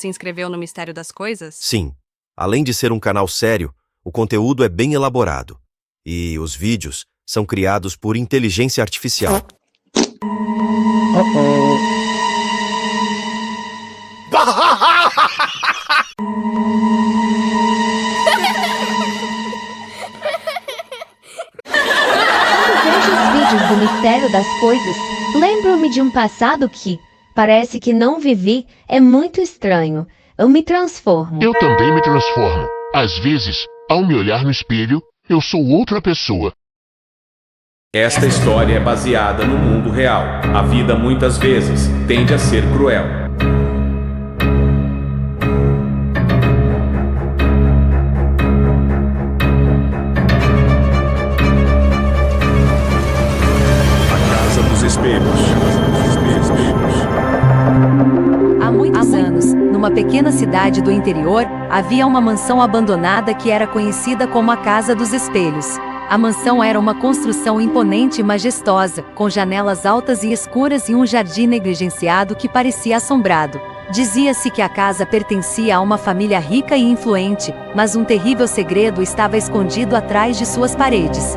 se inscreveu no Mistério das Coisas? Sim. Além de ser um canal sério, o conteúdo é bem elaborado. E os vídeos são criados por inteligência artificial. Vejo os vídeos do Mistério das Coisas, lembro-me de um passado que parece que não vivi, é muito estranho. Eu me transformo. Eu também me transformo. Às vezes, ao me olhar no espelho, eu sou outra pessoa. Esta história é baseada no mundo real. A vida muitas vezes tende a ser cruel. A Casa dos Espelhos. Há muitos anos, numa pequena cidade do interior, havia uma mansão abandonada que era conhecida como a Casa dos Espelhos. A mansão era uma construção imponente e majestosa, com janelas altas e escuras e um jardim negligenciado que parecia assombrado. Dizia-se que a casa pertencia a uma família rica e influente, mas um terrível segredo estava escondido atrás de suas paredes.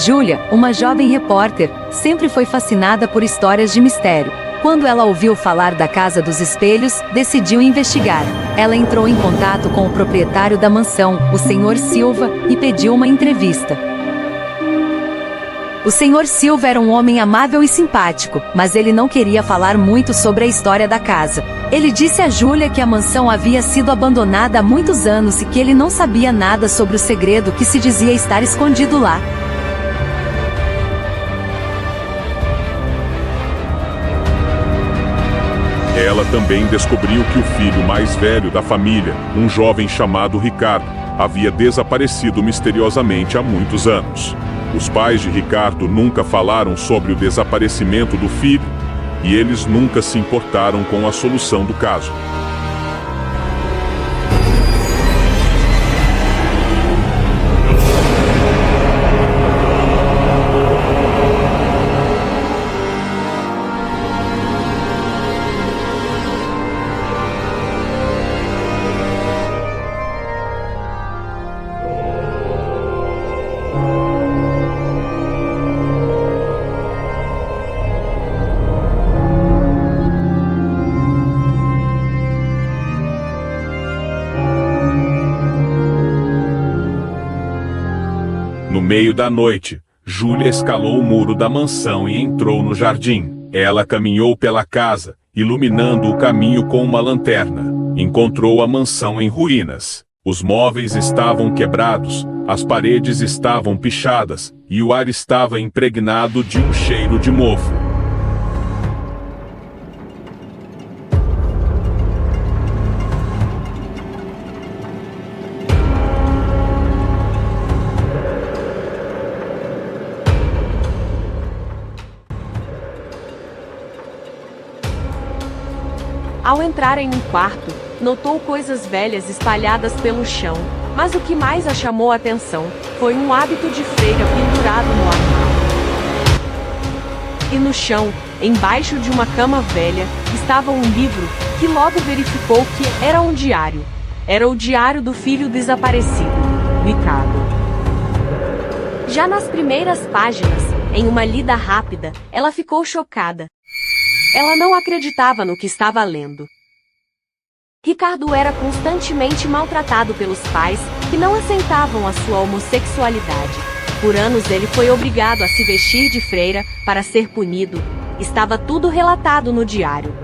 Júlia, uma jovem repórter, sempre foi fascinada por histórias de mistério. Quando ela ouviu falar da Casa dos Espelhos, decidiu investigar. Ela entrou em contato com o proprietário da mansão, o Sr. Silva, e pediu uma entrevista. O Sr. Silva era um homem amável e simpático, mas ele não queria falar muito sobre a história da casa. Ele disse a Júlia que a mansão havia sido abandonada há muitos anos e que ele não sabia nada sobre o segredo que se dizia estar escondido lá. Ela também descobriu que o filho mais velho da família, um jovem chamado Ricardo, havia desaparecido misteriosamente há muitos anos. Os pais de Ricardo nunca falaram sobre o desaparecimento do filho, e eles nunca se importaram com a solução do caso. No meio da noite, Júlia escalou o muro da mansão e entrou no jardim. Ela caminhou pela casa, iluminando o caminho com uma lanterna. Encontrou a mansão em ruínas. Os móveis estavam quebrados, as paredes estavam pichadas e o ar estava impregnado de um cheiro de mofo. Ao entrar em um quarto, notou coisas velhas espalhadas pelo chão, mas o que mais a chamou a atenção foi um hábito de freira pendurado no armário. E no chão, embaixo de uma cama velha, estava um livro, que logo verificou que era um diário. Era o diário do filho desaparecido, Ricardo. Já nas primeiras páginas, em uma lida rápida, ela ficou chocada. Ela não acreditava no que estava lendo. Ricardo era constantemente maltratado pelos pais, que não aceitavam a sua homossexualidade. Por anos ele foi obrigado a se vestir de freira para ser punido. Estava tudo relatado no diário.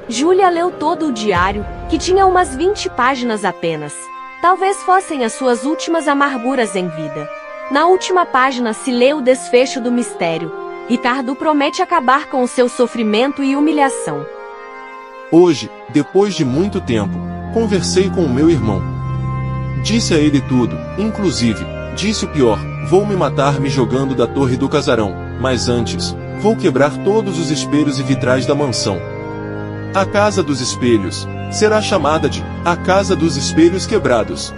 Júlia leu todo o diário, que tinha umas 20 páginas apenas. Talvez fossem as suas últimas amarguras em vida. Na última página se lê o desfecho do mistério. Ricardo promete acabar com o seu sofrimento e humilhação. Hoje, depois de muito tempo, conversei com o meu irmão. Disse a ele tudo, inclusive, disse o pior: vou me matar me jogando da torre do casarão, mas antes, vou quebrar todos os espelhos e vitrais da mansão. A Casa dos Espelhos será chamada de a Casa dos Espelhos Quebrados.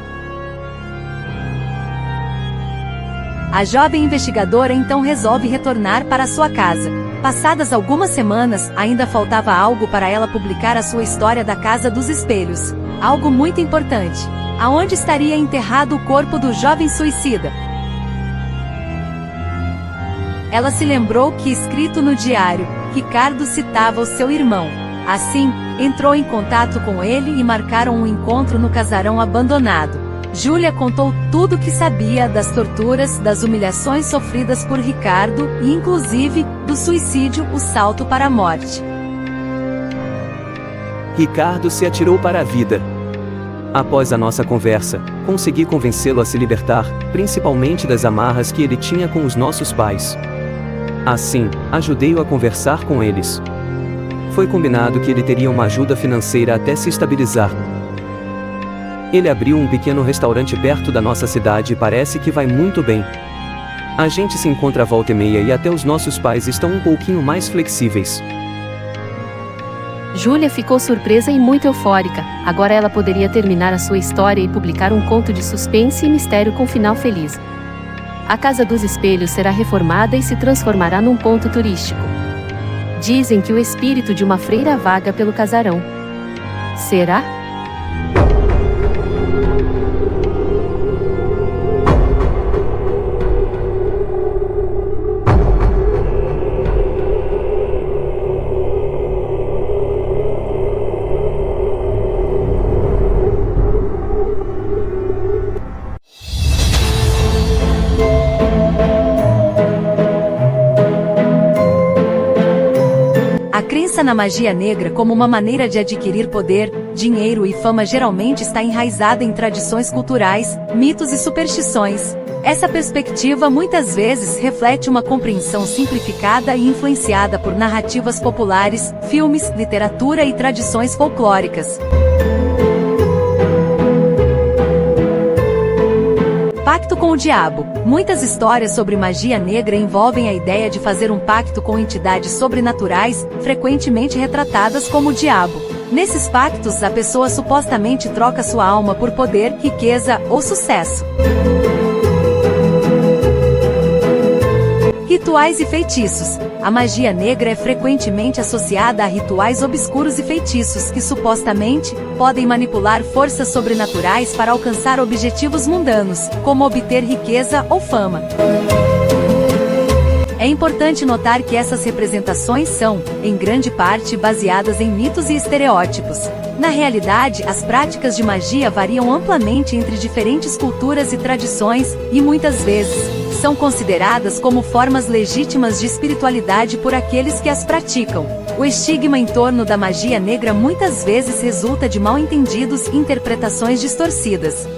A jovem investigadora então resolve retornar para sua casa. Passadas algumas semanas, ainda faltava algo para ela publicar a sua história da Casa dos Espelhos. Algo muito importante. Aonde estaria enterrado o corpo do jovem suicida? Ela se lembrou que, escrito no diário, Ricardo citava o seu irmão. Assim, entrou em contato com ele e marcaram um encontro no casarão abandonado. Júlia contou tudo o que sabia das torturas, das humilhações sofridas por Ricardo e, inclusive, do suicídio, o salto para a morte. Ricardo se atirou para a vida. Após a nossa conversa, consegui convencê-lo a se libertar, principalmente das amarras que ele tinha com os nossos pais. Assim, ajudei-o a conversar com eles. Foi combinado que ele teria uma ajuda financeira até se estabilizar. Ele abriu um pequeno restaurante perto da nossa cidade e parece que vai muito bem. A gente se encontra volta e meia e até os nossos pais estão um pouquinho mais flexíveis. Júlia ficou surpresa e muito eufórica. Agora ela poderia terminar a sua história e publicar um conto de suspense e mistério com final feliz. A Casa dos Espelhos será reformada e se transformará num ponto turístico. Dizem que o espírito de uma freira vaga pelo casarão. Será? A crença na magia negra como uma maneira de adquirir poder, dinheiro e fama geralmente está enraizada em tradições culturais, mitos e superstições. Essa perspectiva muitas vezes reflete uma compreensão simplificada e influenciada por narrativas populares, filmes, literatura e tradições folclóricas. Pacto com o diabo. Muitas histórias sobre magia negra envolvem a ideia de fazer um pacto com entidades sobrenaturais, frequentemente retratadas como o diabo. Nesses pactos, a pessoa supostamente troca sua alma por poder, riqueza ou sucesso. Rituais e feitiços. A magia negra é frequentemente associada a rituais obscuros e feitiços que supostamente podem manipular forças sobrenaturais para alcançar objetivos mundanos, como obter riqueza ou fama. É importante notar que essas representações são, em grande parte, baseadas em mitos e estereótipos. Na realidade, as práticas de magia variam amplamente entre diferentes culturas e tradições, e muitas vezes são consideradas como formas legítimas de espiritualidade por aqueles que as praticam. O estigma em torno da magia negra muitas vezes resulta de mal-entendidos e interpretações distorcidas.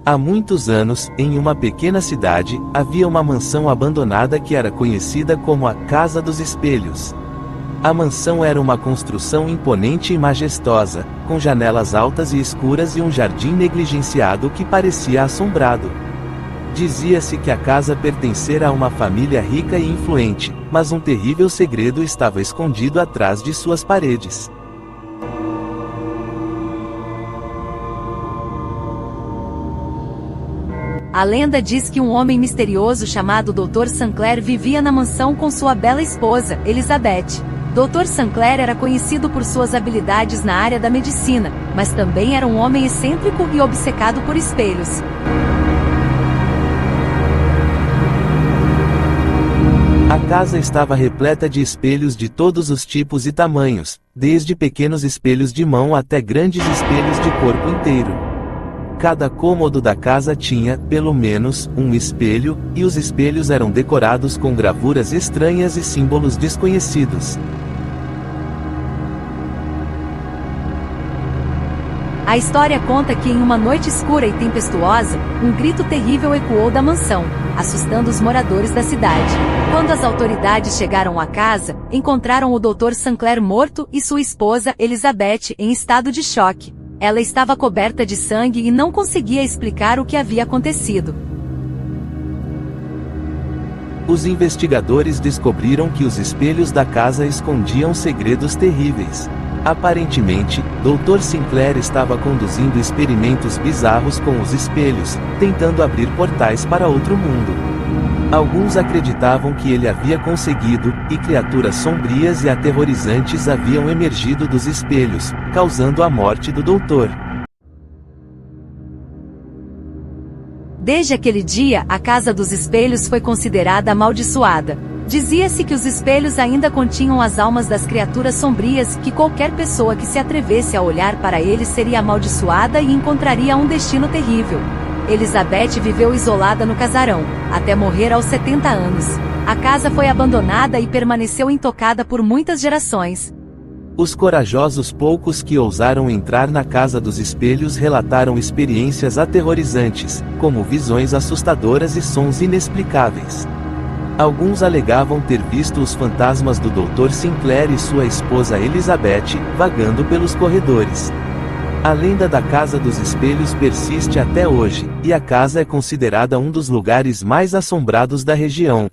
Há muitos anos, em uma pequena cidade, havia uma mansão abandonada que era conhecida como a Casa dos Espelhos. A mansão era uma construção imponente e majestosa, com janelas altas e escuras e um jardim negligenciado que parecia assombrado. Dizia-se que a casa pertencera a uma família rica e influente, mas um terrível segredo estava escondido atrás de suas paredes. A lenda diz que um homem misterioso chamado Dr. Sancler vivia na mansão com sua bela esposa, Elizabeth. Dr. Sancler era conhecido por suas habilidades na área da medicina, mas também era um homem excêntrico e obcecado por espelhos. A casa estava repleta de espelhos de todos os tipos e tamanhos, desde pequenos espelhos de mão até grandes espelhos de corpo inteiro. Cada cômodo da casa tinha, pelo menos, um espelho, e os espelhos eram decorados com gravuras estranhas e símbolos desconhecidos. A história conta que em uma noite escura e tempestuosa, um grito terrível ecoou da mansão, assustando os moradores da cidade. Quando as autoridades chegaram à casa, encontraram o Dr. Sinclair morto e sua esposa, Elizabeth, em estado de choque. Ela estava coberta de sangue e não conseguia explicar o que havia acontecido. Os investigadores descobriram que os espelhos da casa escondiam segredos terríveis. Aparentemente, Dr. Sinclair estava conduzindo experimentos bizarros com os espelhos, tentando abrir portais para outro mundo. Alguns acreditavam que ele havia conseguido, e criaturas sombrias e aterrorizantes haviam emergido dos espelhos, causando a morte do doutor. Desde aquele dia, a Casa dos Espelhos foi considerada amaldiçoada. Dizia-se que os espelhos ainda continham as almas das criaturas sombrias, que qualquer pessoa que se atrevesse a olhar para eles seria amaldiçoada e encontraria um destino terrível. Elizabeth viveu isolada no casarão, até morrer aos 70 anos. A casa foi abandonada e permaneceu intocada por muitas gerações. Os corajosos poucos que ousaram entrar na Casa dos Espelhos relataram experiências aterrorizantes, como visões assustadoras e sons inexplicáveis. Alguns alegavam ter visto os fantasmas do Dr. Sinclair e sua esposa Elizabeth, vagando pelos corredores. A lenda da Casa dos Espelhos persiste até hoje, e a casa é considerada um dos lugares mais assombrados da região.